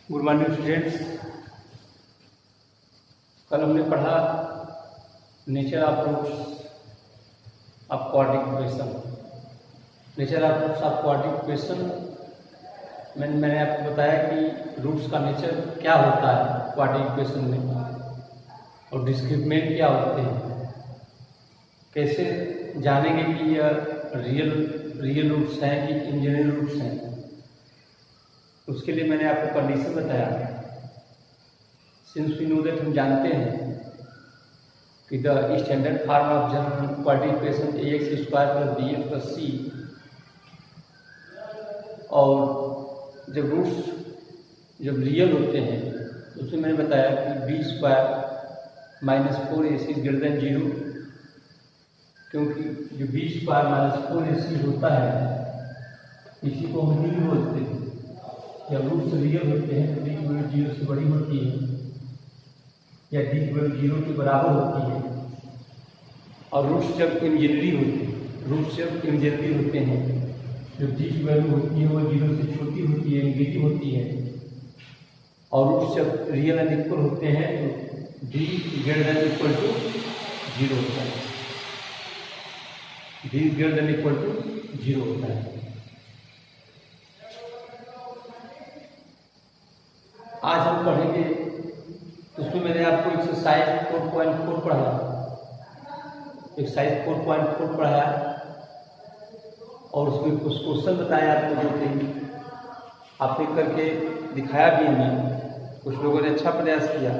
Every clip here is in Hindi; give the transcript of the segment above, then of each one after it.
Good morning students. कल हमने पढ़ा nature of roots of quadratic equation. Nature of roots of quadratic equation मैंने आपको बताया कि रूट्स का नेचर क्या होता है क्वाड्रिक इक्वेशन में और डिस्क्रिमिनेंट क्या होते हैं, कैसे जानेंगे कि यह रियल रूट्स हैं कि इमेजिनरी रूट्स हैं। उसके लिए मैंने आपको कंडीशन बताया। सिंस वी नो दैट, हम जानते हैं कि the standard form of general quadric equation ax² + bx + c, और जब रूट्स जब रियल होते हैं तो उसमें मैंने बताया कि b² - 4ac > 0, क्योंकि जो b² - 4ac होता है इसी को हम रियल बोलते हैं। जब रूट्स रियल होते हैं तो d की वैल्यू 0 से बड़ी होती है या d की वैल्यू 0 के बराबर होती है। और रूट्स जब इमेजिनरी होते हैं जो d की वैल्यू होती है वो 0 से छोटी होती है, नेगेटिव होती है। और रूट्स जब रियल एंड इक्वल होते हैं तो d > 0 होता है। d > 0 होता है। आज हम पढ़ेंगे, उसमें मैंने आपको एक्सरसाइज 4.4 पढ़ाया। एक्सरसाइज 4.4 पढ़ाया और उसमें कुछ क्वेश्चन बताया आपको, जो कि आपने करके दिखाया भी हमें। कुछ लोगों ने अच्छा प्रयास किया।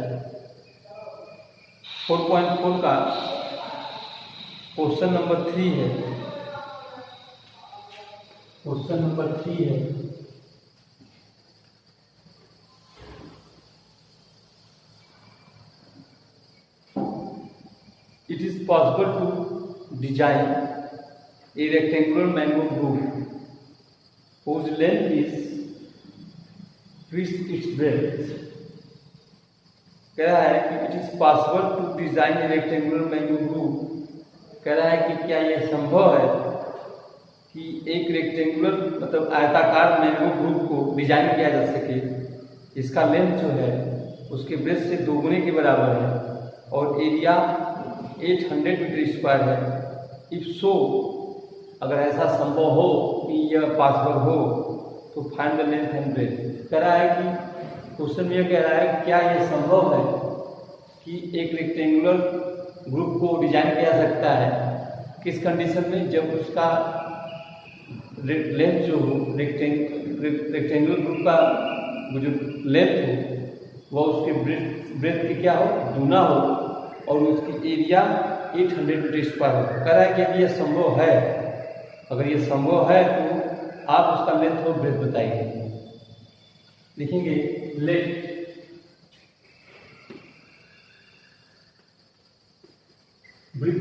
4.4 का क्वेश्चन नंबर 3 है। क्वेश्चन नंबर 3 है, it is possible to design a rectangular mango group whose length is twice its breadth। कह रहा है कि it is possible to design a rectangular mango group। कह रहा है कि क्या यह संभव है कि एक रेक्टेंगुलर मतलब आयताकार मैंगो ग्रुप को डिजाइन किया जा सके, इसका लेंथ जो है उसके ब्रेथ से 2 गुने के बराबर है और एरिया 800 मीटर² है। इफ सो, अगर ऐसा संभव हो कि यह पॉसिबल हो तो find the length and breadth. कह रहा है कि क्वेश्चन यह कह रहा है क्या यह संभव है कि एक रेक्टेंगुलर ग्रुप को डिजाइन किया जा सकता है, किस कंडीशन में, जब उसका लेंथ जो हो रेक्टेंगुलर ग्रुप का जो लेंथ हो वह उसके ब्रेथ की क्या हो, दूना हो, और उसकी एरिया 800 मीटर² हो। कह रहा है कि यदि यह संभव है, अगर यह संभव है तो आप उसका लेंथ और ब्रेथ बताइए। लिखेंगे let breadth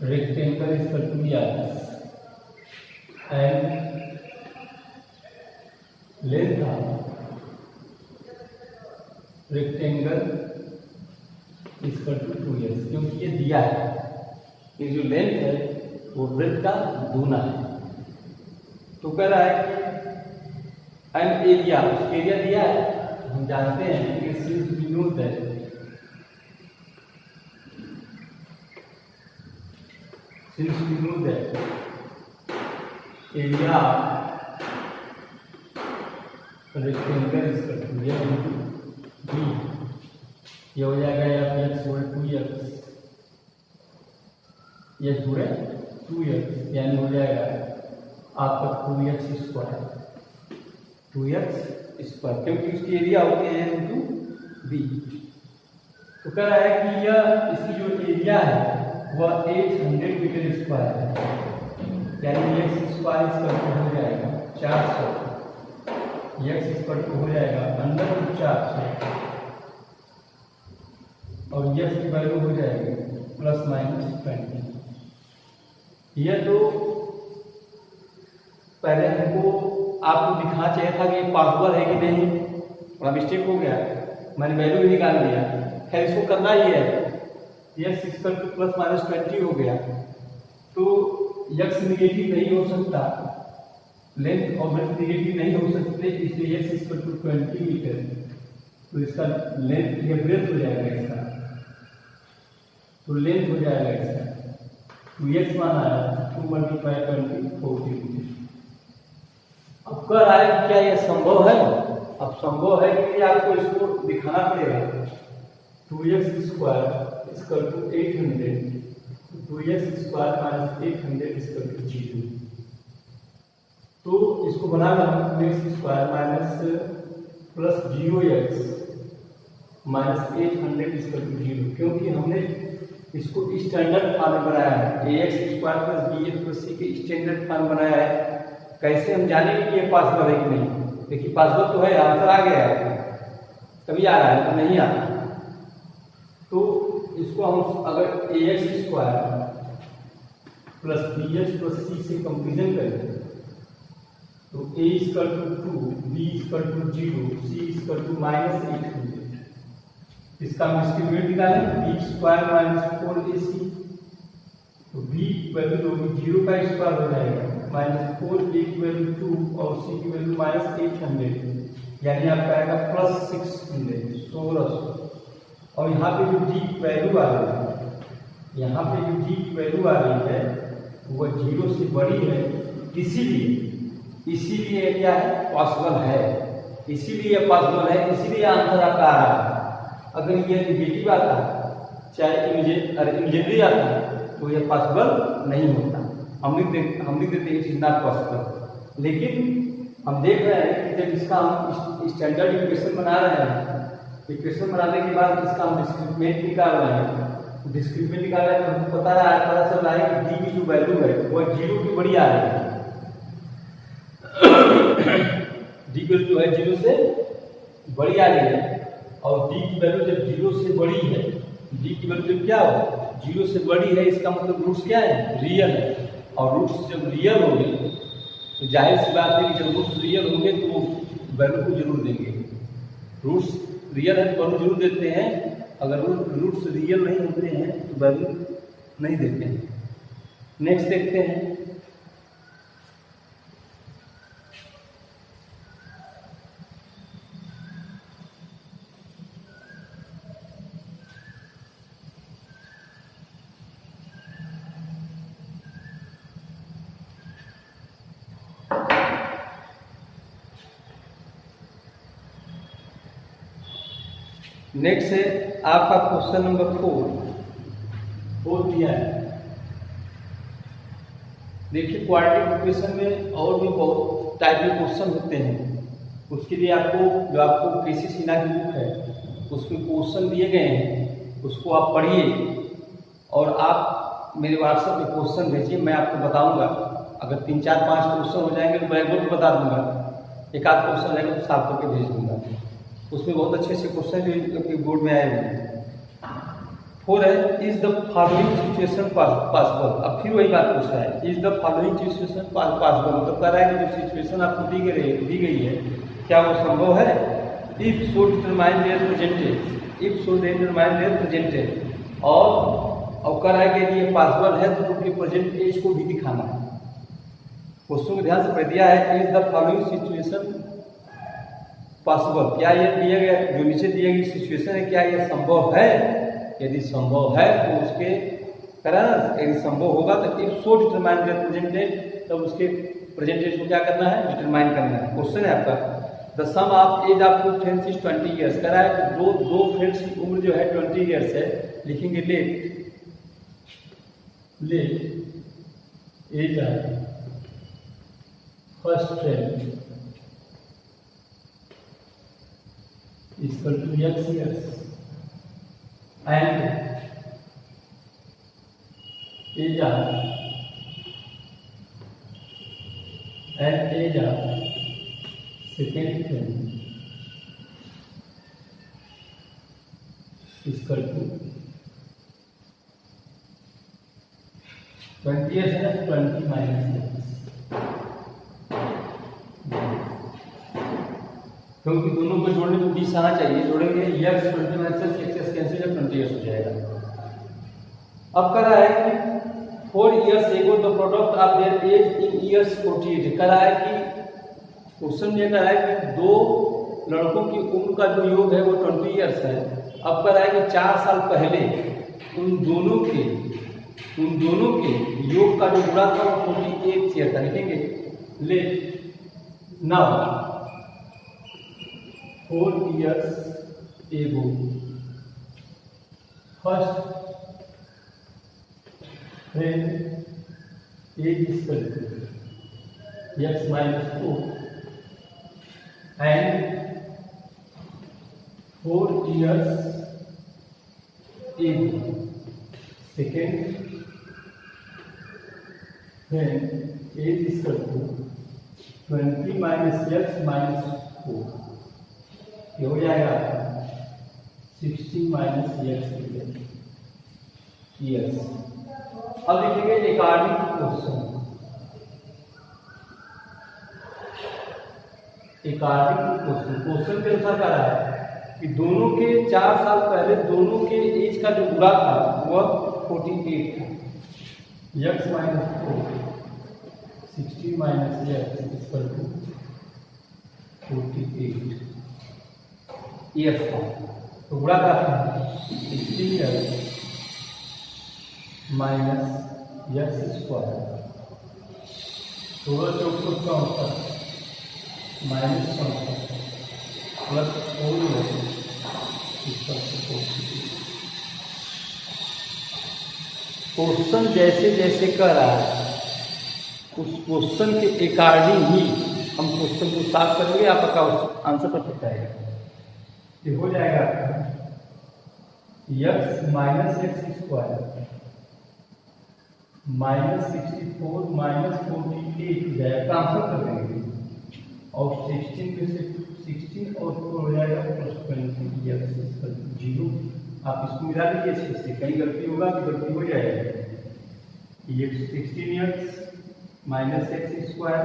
rectangle is equal to and length rectangle equal to 2s, क्योंकि ये दिया है कि जो लेंथ है वो ब्रेथ का दूना है। तो कह रहा है कि एंड एरिया, उसका एरिया दिया है, हम जानते हैं कि since we know that area rectangle equal to यह बी, ये हो जाएगा या x होल 2x, ये जुड़े 2x, यानी हो जाएगा आपका 2x², क्योंकि उसकी एरिया होती है × b। तो कह रहा है कि यह इसकी जो एरिया है वह 800 मीटर² है, यानी x² हो जाएगा 400, x हो जाएगा √ 400 और x की वैल्यू हो जाएगी ±20। यह तो पहले हमको आपको दिखाना चाहिए था कि पॉसिबल है कि नहीं, थोड़ा मिस्टेक हो गया, मैंने वैल्यू भी निकाल दिया। खैर इसको करना ही है, x = ±20 हो गया। तो x निगेटिव नहीं हो सकता, लेंथ और ब्रेथ निगेटिव नहीं हो सकते, इसलिए x इक्वल टू 20 मीटर, तो इसका लेंथ ये ब्रेथ हो जाएगा इसका, तो लेंथ हो जाएगा इसका 2x माना है 2 × 20 40 मीटर। अब कह रहा है क्या यह संभव है? अब संभव है कि आपको इसको दिखाना पड़ेगा। 2x² = 800, 2x² - 800 = 0। तो इसको बनाना है 2x² - + 0x - 800 = 0, क्योंकि हमने इसको स्टैंडर्ड फॉर्म में बनाया है, ax² + bx + c के स्टैंडर्ड फॉर्म बनाया है। कैसे हम जानेंगे कि ये पॉसिबल है कि नहीं? देखिए पॉसिबल तो है, आंसर आ गया है, कभी आ रहा है तो नहीं आता। तो इसको हम अगर ax² + bx + c से कंपेरिजन करें तो a = 2, b = 0, c = -800। इसका हम डिस्ट्रीब्यूट निकालें, b² - 4ac, तो b की वैल्यू होगी 0 का स्क्वायर हो जाएगा, -4a की वैल्यू 2 और c की वैल्यू -800, यानी आपका आएगा +600, 1600। और यहाँ पे जो d की वैल्यू आ रही है, यहाँ पे जो d की वैल्यू आ रही है वह 0 से बड़ी है, इसीलिए क्या है? पॉसिबल है, इसीलिए पॉसिबल है, इसीलिए आंसर आपका आ रहा है। अगर ये निगेटिव आता, चाहे इमेजिनरी आता, तो ये पॉसिबल नहीं होता। हम लिख देते इट इज नॉट पॉसिबल। लेकिन हम देख रहे हैं कि जब इसका हम स्टैंडर्ड इक्वेशन बना रहे हैं, इक्वेशन बनाने के बाद इसका हम डिस्क्रिमिनेंट निकाल रहे हैं, डिस्क्रिमिनेंट निकाल रहे हैं तो हमको पता चल रहा है कि डी की जो वैल्यू है वह 0 की बड़ी आ रही है। डी की वैल्यू है 0 से बड़ी आ रही है, और डी की वैल्यू जब 0 से बड़ी है, डी की वैल्यू जब क्या हो 0 से बड़ी है, इसका मतलब रूट्स क्या है? रियल है। और रूट्स जब रियल होंगे तो जाहिर सी बात है कि जब रूट्स रियल होंगे तो वैल्यू को जरूर देंगे। रूट्स रियल है तो वैल्यू जरूर देते हैं, अगर रूट्स रियल नहीं होते हैं तो वैल्यू नहीं देते हैं। नेक्स्ट देखते हैं, नेक्स्ट है आपका क्वेश्चन नंबर 4 दिया है। देखिए क्वाड्रेटिक इक्वेशन में और भी बहुत टाइप के क्वेश्चन होते हैं, उसके लिए आपको जो आपको केसी सिन्हा की बुक है उसमें क्वेश्चन दिए गए हैं, उसको आप पढ़िए और आप मेरे व्हाट्सएप पे क्वेश्चन भेजिए, मैं आपको बताऊंगा। अगर 3, 4, 5 क्वेश्चन हो जाएंगे तो ब्लैक बोर्ड पर बता दूंगा, एक आध क्वेश्चन रहेगा तो साफ करके भेज दूंगा। उसमें बहुत अच्छे अच्छे क्वेश्चन जो बोर्ड में आए हुए हैं। 4 है, is the following situation possible. अब फिर वही बात पूछ रहा है, is the following situation possible, मतलब कह रहा है कि जो सिचुएशन आपको दी गई है क्या वो संभव है? If so determine there presented, if so determine there presented, और कह रहा है कि यदि ये पॉसिबल है तो उनके प्रेजेंट एज को भी दिखाना है। क्वेश्चन को ध्यान से पढ़ दिया है, is the following situation possible, क्या ये दिया गया जो नीचे दिया गई सिचुएशन है क्या ये संभव है? यदि संभव है तो उसके कारण, यदि संभव होगा तो if so determine there presented, तब उसके प्रेजेंटेज को क्या करना है? डिटरमाइन करना है। क्वेश्चन है आपका, the sum of age of 2 friends is 20 years. कह रहा है कि दो फ्रेंड्स की उम्र जो है 20 ईयर्स है। लिखेंगे let age of first friend equal to x years and age of second friend equal to 20 years है, 20 minus x, क्योंकि दोनों को जोड़ने को 20 आना चाहिए, जोड़ेंगे x 20 माइनस x कैंसिल जब 20 ईयर्स हो जाएगा। अब कह रहा है कि 4 years ago the product of their age in years 48 कह रहा है कि क्वेश्चन ये कह रहा है कि दो लड़कों की उम्र का जो योग है वो 20 ईयर्स है। अब कह रहा है कि 4 साल पहले उन दोनों के योग का जो गुणा था वो 48 ईयर था। लिखेंगे late now 4 years ago first when age is calculated x minus 4 and 4 years ago second when age is calculated 20 minus x minus 4 ये हो जाएगा 16 माइनस एक्स। अब लिखेंगे अकॉर्डिंग टू क्वेश्चन। क्वेश्चन के अनुसार क्या रहा है कि दोनों के 4 साल पहले दोनों के एज का जो गुणा था वह 48 था। X minus 4 16 minus X equal to 48 years था। तो गुणा क्या था 16 years minus X square 16 minus 64 plus 4 question जैसे जैसे कर रहा है उस क्वेश्चन के अकॉर्डिंग ही हम क्वेश्चन को साफ करेंगे। आपका आंसर परफेक्ट आएगा। ये हो जाएगा x minus X square minus 64 minus 48 हो जाएगा। ट्रांसफर कर देंगे और 16 में से 16 और 4 हो जाएगा प्लस 20 एक्स 0। आप इसको मिला लीजिए इससे कहीं गलती होगा कि गलती हो जाएगी। ये 16 x minus X square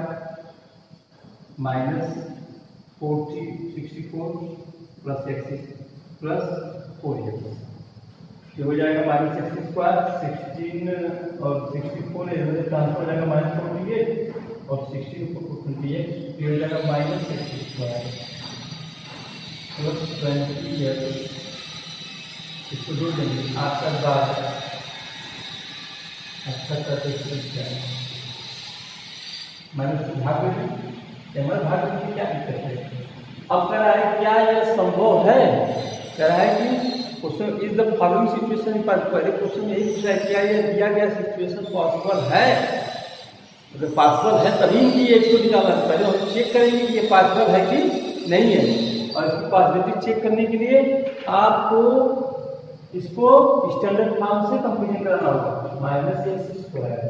minus 64 plus x plus 4 x ये हो जाएगा माइनस एक्स स्क्वायर 16 और 64 ट्रांसफर हो जाएगा माइनस 48 और 16 को 20 ये हो जाएगा minus X square plus 20 x. इसको जोड़ देंगे 8 का 12 माइनस भाग में भाग में क्या दिक्कत है। अब कह रहा है क्या यह संभव है। कह रहा है कि question is the following situation. पहले क्वेश्चन यही पूछा है क्या यह दिया गया सिचुएशन पॉसिबल है। अगर पॉसिबल है तभी इनकी एज को निकालना है। पहले हम चेक करेंगे कि ये पॉसिबल है कि नहीं है और इसकी पॉसिबिलिटी चेक करने के लिए आपको इसको स्टैंडर्ड फॉर्म से कंपेरिजन कराना होगा। Minus X square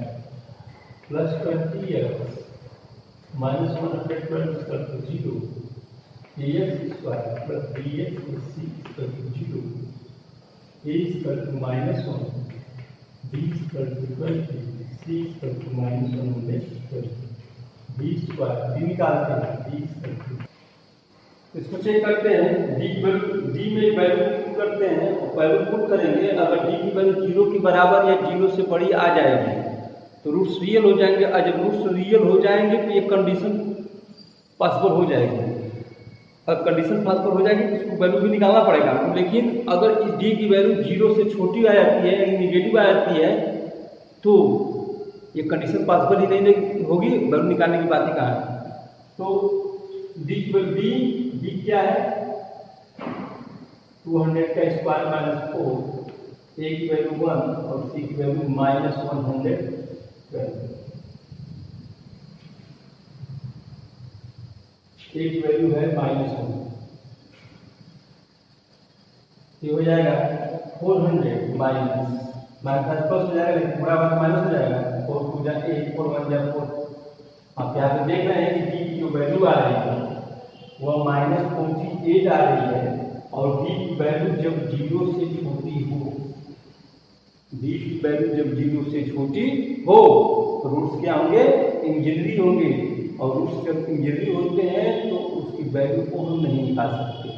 plus 20 X minus 112 0 ax square plus bx c equal to 0 a equal to -1 b equal to 20 c equal to -1 b square b निकालते हैं b इक्वल टू इसको चेक करते हैं d में वैल्यू पुट करते हैं। वैल्यू पुट करेंगे अगर d की वैल्यू 0 के बराबर या 0 से बड़ी आ जाएगी तो रूट्स रियल हो जाएंगे और जब रूट्स रियल हो जाएंगे तो ये कंडीशन पॉसिबल हो जाएगी। अब कंडीशन पॉसिबल हो जाएगी तो इसको वैल्यू भी निकालना पड़ेगा। लेकिन अगर इस डी की वैल्यू 0 से छोटी आ जाती है निगेटिव आ जाती है तो ये कंडीशन पॉसिबल ही नहीं होगी। वैल्यू निकालने की बात ही कहाँ है। तो डी की वैल्यू डी क्या है 200 का स्क्वायर माइनस 4 ए की वैल्यू 1 और सी की वैल्यू -112 ए की वैल्यू है -1 ये हो जाएगा 400 माइनस प्लस हो जाएगा लेकिन पूरा बात माइनस हो जाएगा 4 2 जा 8 4 1 जा 4। आप यहाँ पे देख रहे हैं कि डी की जो वैल्यू आ रही है वह -48 आ रही है और डी की वैल्यू जब 0 से छोटी हो डी की वैल्यू जब 0 से छोटी हो तो रूट्स क्या होंगे इंजीनियरी होंगे और रूट्स जब इंजीनियरी होते हैं तो उसकी वैल्यू को हम नहीं निकाल सकते।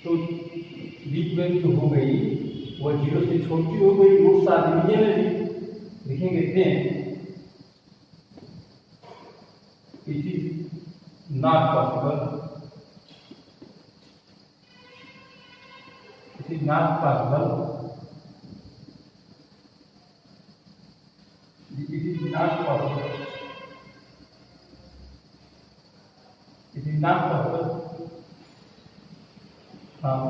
तो डी की वैल्यू हो गई वह 0 से छोटी हो गई रूट्स आदमी में कहते हैं it is not possible, it is not possible, it is not possible, it is not possible from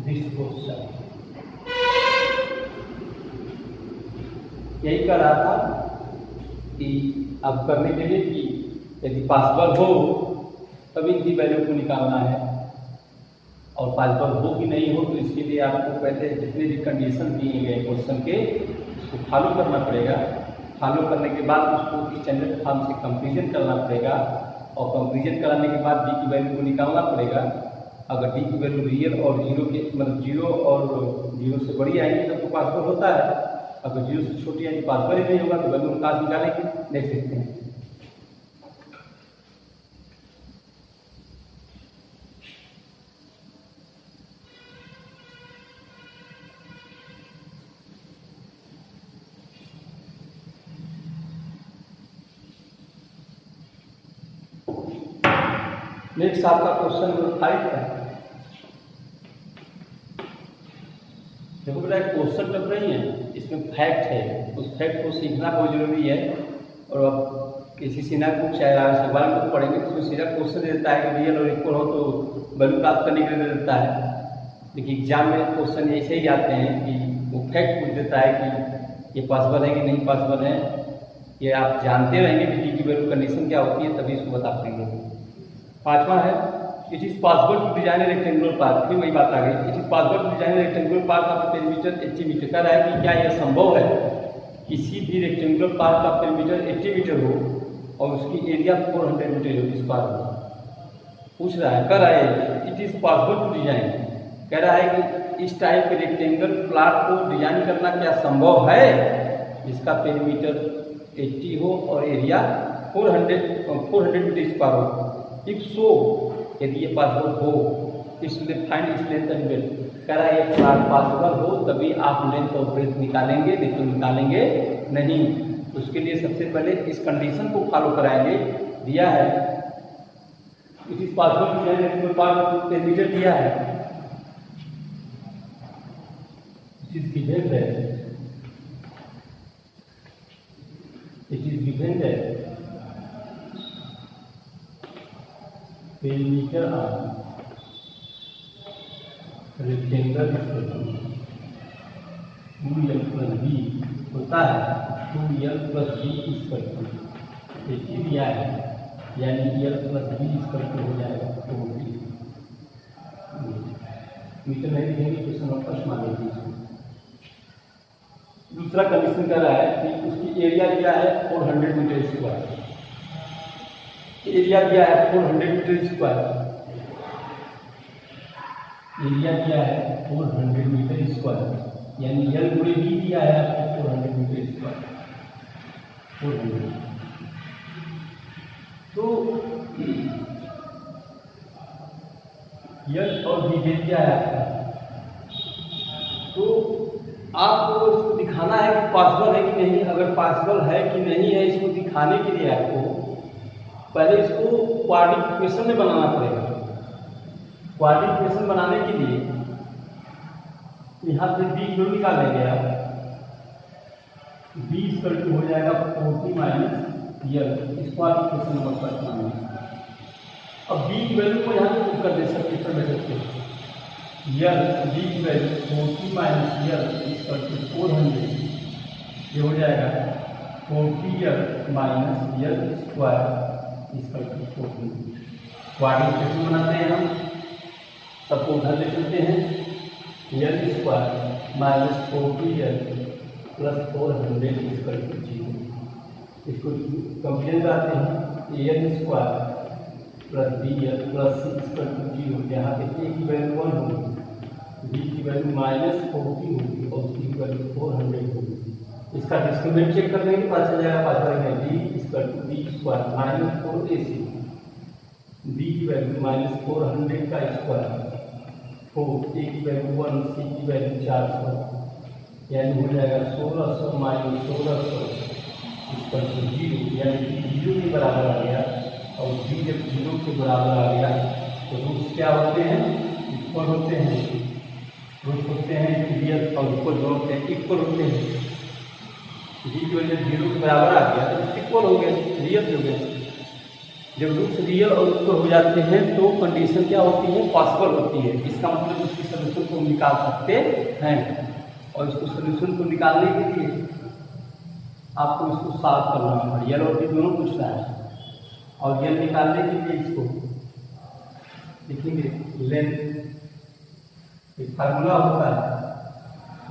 this question। यही कह रहा था कि अब करने के लिए कि यदि पॉसिबल हो तभी इनकी वैल्यू को निकालना है, और पॉसिबल हो कि नहीं हो तो इसके लिए आपको पहले जितने भी कंडीशन दिए गए क्वेश्चन के उसको फॉलो करना पड़ेगा। फॉलो करने के बाद उसको स्टैंडर्ड फॉर्म से कंपेरिजन करना पड़ेगा, और कंपेरिजन कराने के बाद डी की वैल्यू को निकालना पड़ेगा। अगर डी की वैल्यू रियल और जीरो के मतलब जीरो और जीरो से बड़ी आएगी तब तो पॉसिबल होता है, अगर जीरो से छोटी आएगी पॉसिबल ही नहीं होगा तो वैल्यू कहाँ निकालेंगे देख सकते हैं। नेक्स्ट आपका क्वेश्चन नंबर 5 है। देखो बेटा क्वेश्चन टफ नहीं है, इसमें फैक्ट है, उस फैक्ट को सीखना बहुत जरूरी है। और अब किसी सीना को चाहे सवाल को पढ़ेंगे तो उसमें सीधा क्वेश्चन दे देता है कि रियल और इक्वल हो तो वैल्यू प्राप्त करने के लिए दे देता है। लेकिन एग्जाम में क्वेश्चन ऐसे ही आते हैं कि वो फैक्ट पूछ देता है कि ये पॉसिबल है कि नहीं पॉसिबल है। ये आप जानते रहेंगे कि डी की वैल्यू कंडीशन क्या होती है तभी इसको बता पाएंगे। पांचवा है it is possible to design rectangular park. फिर वही बात आ गई, it is possible to design rectangular park of perimeter 80 metre. कह रहा है कि क्या यह संभव है किसी भी रेक्टेंगुलर पार्क का पेरीमीटर 80 मीटर हो और उसकी एरिया 400 मीटर हो इस पार्क में। पूछ रहा है, कह रहा है it is possible to design, कह रहा है कि इस टाइप के रेक्टेंगल प्लॉट को डिजाइन करना क्या संभव है जिसका पेरीमीटर 80 हो और एरिया 400 मीटर स्क्वायर हो। इफ सो यदि ये पॉसिबल हो इसलिए फाइंड इस लेंथ एंड ब्रेथ। कह रहा है ये पॉसिबल हो तभी आप लेंथ और ब्रेथ निकालेंगे, देखो निकालेंगे नहीं। उसके लिए सबसे पहले इस कंडीशन को फॉलो कराएंगे। दिया है it is possible to design part perimeter दिया है, it is given that perimeter of rectangle 2l plus B होता है 2l प्लस बी इक्वल दिया है, यानी l प्लस बी इक्वल हो जाएगा 2b। मीटर नहीं देंगे क्वेश्चन वापस मान लीजिए। दूसरा कंडीशन कर रहा है कि उसकी एरिया दिया है 400 मीटर स्क्वायर, एरिया दिया है 400 मीटर स्क्वायर, एरिया दिया है 400 मीटर स्क्वायर, यानी एल गुणे बी दिया है आपको 400 मीटर स्क्वायर 400। तो एल और बी दे दिया है आपका, तो आपको इसको दिखाना है कि पॉसिबल है कि नहीं। अगर पॉसिबल है कि नहीं है इसको दिखाने के लिए आपको पहले इसको क्वाड्रेटिक इक्वेशन में बनाना पड़ेगा। क्वाड्रेटिक इक्वेशन बनाने के लिए यहाँ से बी जो निकालेंगे आप, बी इक्वल टू हो जाएगा 40 माइनस यल, इसको आप इक्वेशन नंबर 1 मानेंगे। अब बी की वैल्यू को यहाँ पे पुट कर दे सकते हैं यल, बी की value 40 minus L equal to 400, ये हो जाएगा 40 minus L square equal to 40। Quadratic equation बनाते हैं हम, सबको उधर ले चलते हैं। L square minus 40 plus 400 equal to 0। इसको कंपेयर करते हैं, L square plus B L plus 6 equal to 0। यहाँ पे ए की वैल्यू 1 होगी, बी की वैल्यू माइनस 40 होगी और सी की वैल्यू 400 होगी। इसका डिस्क्रिमिनेंट चेक कर लेंगे, पता चल जाएगा। पास करेंगे B equal to B square minus 4ac, B की वैल्यू माइनस 400 का स्क्वायर 4, ए की वैल्यू 1, सी की वैल्यू 400, यानी हो जाएगा 1600 माइनस 1600 इक्वल टू 0, यानी कि 0 के बराबर आ गया। और b जब 0 के बराबर आ गया तो रूट्स क्या होते हैं, इक्वल होते हैं। रूट्स होते हैं रियल और इक्वल दोनों होते हैं, इक्वल होते हैं। b की वजह 0 के बराबर आ गया तो इक्वल हो गए, रियल हो गए। जब रूट्स रियल और इक्वल हो जाते हैं तो कंडीशन क्या होती है, पॉसिबल होती है। इसका मतलब इसकी सोल्यूशन को निकाल सकते हैं। और इसको सोल्यूशन को निकालने के लिए आपको इसको सॉल्व करना होगा। यल और बी दोनों पूछ रहा है। और यल निकालने के लिए इसको लिखेंगे लेंथ, एक फार्मूला होता है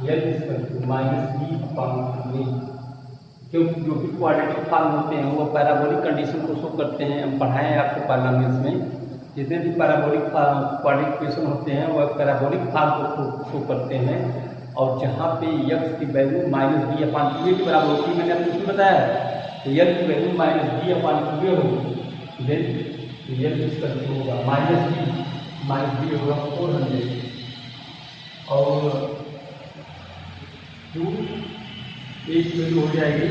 y equal to minus B upon A, क्योंकि जो भी क्वाड्रेटिक फॉर्म होते हैं वो पैराबोलिक कंडीशन को शो करते हैं। हम पढ़ाए हैं आपको पॉलिनोमियल्स में, जितने भी पैराबोलिक क्वाड्रेटिक इक्वेशन होते हैं वह पैराबोलिक फॉर्म को शो करते हैं। और जहाँ पे यक्स की value minus B upon Q के बराबर होती है, मैंने आपको इसमें बताया तो यल की value minus B upon Q होगी, देन यल किस करके होगा माइनस बी होगा 400 और क्यू एक वैल्यू हो जाएगी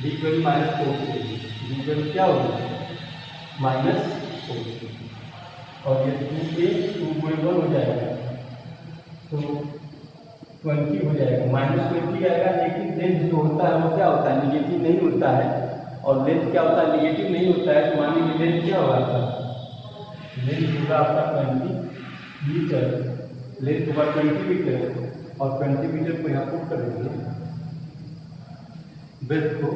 डी की वैल्यू माइनस 4 डी की वैल्यू क्या होगी माइनस 4 और ये 2 के 2 गुणे 1 हो जाएगा तो 20 हो जाएगा, माइनस 20 आएगा। लेकिन लेंथ जो होता है वो क्या होता है, निगेटिव नहीं होता है। और लेंथ क्या होता है, निगेटिव नहीं होता है। तो मान लीजिए लेंथ क्या होगा आपका, लेंथ होगा आपका 20 मीटर, लेंथ होगा 20 मीटर और 20 मीटर को यहाँ पुट कर देंगे ब्रेथ को,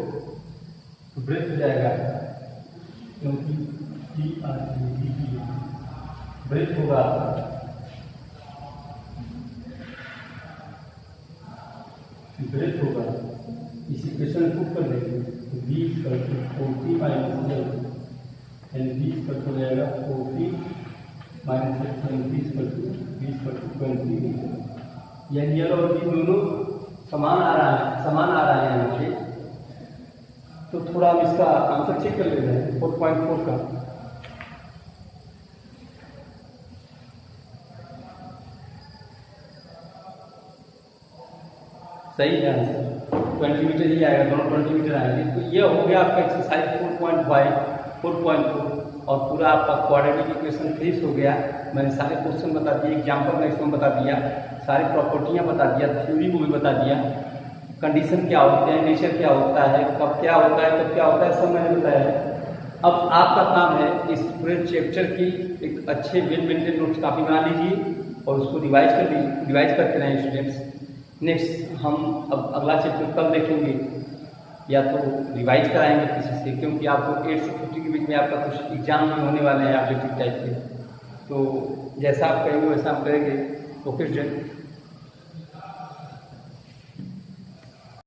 तो ब्रेथ हो जाएगा क्योंकि ब्रेथ होगा ब्रेथ होगा इस इक्वेशन को कर देंगे तो 20 करके 40 माइनस यानी 20 करके हो जाएगा 40 माइनस 20 करके 20 करके 20 यानी यल और बी दोनों समान आ रहा है यहाँ पे। तो थोड़ा हम इसका आंसर चेक कर लेते हैं 4.4 का। सही है आंसर 20 मीटर ही आएगा, दोनों 20 मीटर आएंगे। तो ये हो गया आपका एक्सरसाइज 4.5 4.4 और पूरा आपका क्वाड्रेटिक इक्वेशन फिनिश हो गया। मैंने सारे क्वेश्चन बता दिए, एग्जाम्पल मैं इसमें बता दिया, सारी प्रॉपर्टियाँ बता दिया, थ्योरी को भी बता दिया, कंडीशन क्या होते हैं, नेचर क्या होता है, कब क्या होता है, कब क्या होता है, सब मैंने बताया है। अब आपका काम है इस पूरे चैप्टर की एक अच्छे वेल मेंटेन नोट्स कापी बना लीजिए और उसको रिवाइज करते रहें स्टूडेंट्स। नेक्स्ट हम अब अगला चैप्टर कल देखेंगे या तो रिवाइज कराएंगे किसी से, क्योंकि आपको 8 से 50 के बीच में आपका कुछ एग्जाम भी होने वाले हैं ऑब्जेक्टिव टाइप के। तो जैसा आप कहेंगे वैसा आप करेंगे। Okay student.